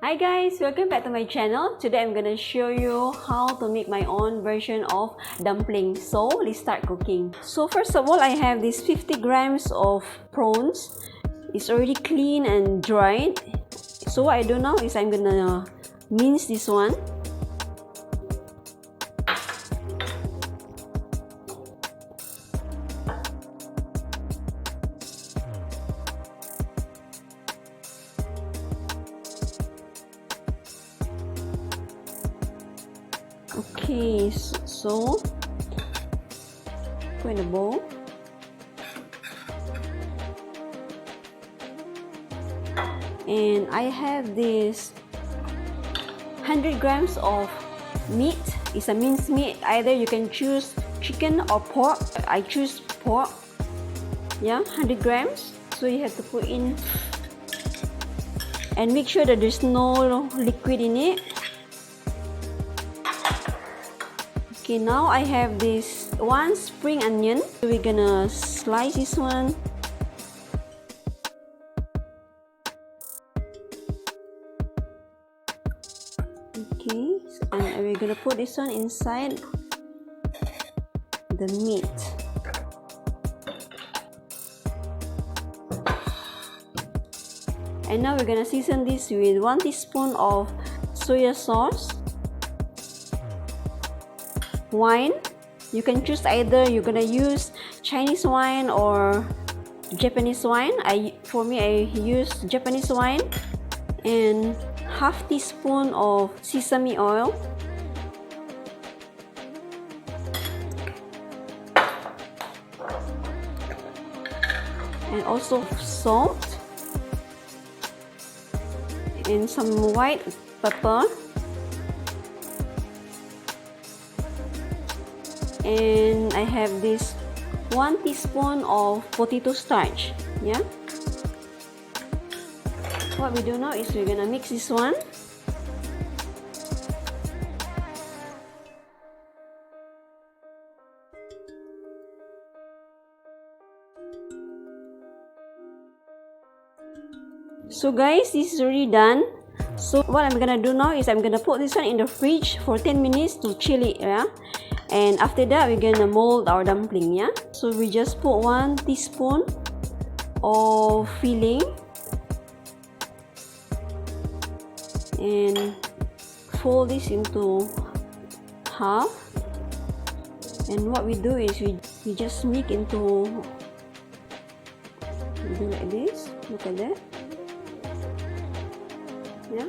Hi guys, welcome back to my channel. Today I'm gonna show you how to make my own version of dumplings. So let's start cooking. So first of all, I have this 50 grams of prawns. It's already clean and dried. So what I do now is I'm gonna mince this one. Okay, so put in the bowl. And I have this 100 grams of meat. It's a minced meat. Either you can choose chicken or pork. I choose pork. Yeah, 100 grams. So you have to put in and make sure that there's no liquid in it. Okay, now I have this one spring onion. We're gonna slice this one. Okay, and we're gonna put this one inside the meat. And now we're gonna season this with 1 teaspoon of soy sauce. Wine, you can choose either you're gonna use Chinese wine or Japanese wine. For me, I use Japanese wine. And half teaspoon of sesame oil. And also salt. And some white pepper. And I have this 1 teaspoon of potato starch. Yeah. What we do now is we're gonna mix this one. So guys, this is already done. So what I'm gonna do now is I'm gonna put this one in the fridge for 10 minutes to chill it. Yeah. And after that, we're gonna mold our dumpling. Yeah. So we just put 1 teaspoon of filling. And fold this into half. And what we do is we just make into, we do like this. Look at that. Yeah.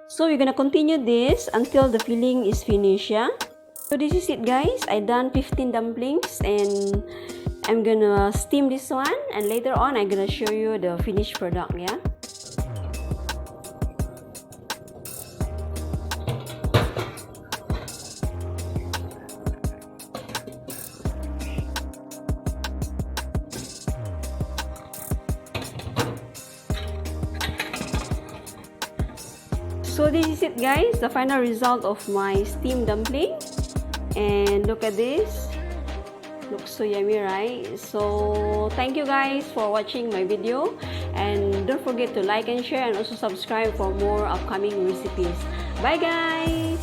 So we're gonna continue this until the filling is finished. Yeah. So this is it, guys. I done 15 dumplings and I'm gonna steam this one, and later on I'm gonna show you the finished product. Yeah. So this is it, guys, the final result of my steamed dumpling. And look at this. Looks so yummy, right? So thank you guys for watching my video, and don't forget to like and share and also subscribe for more upcoming recipes. Bye guys.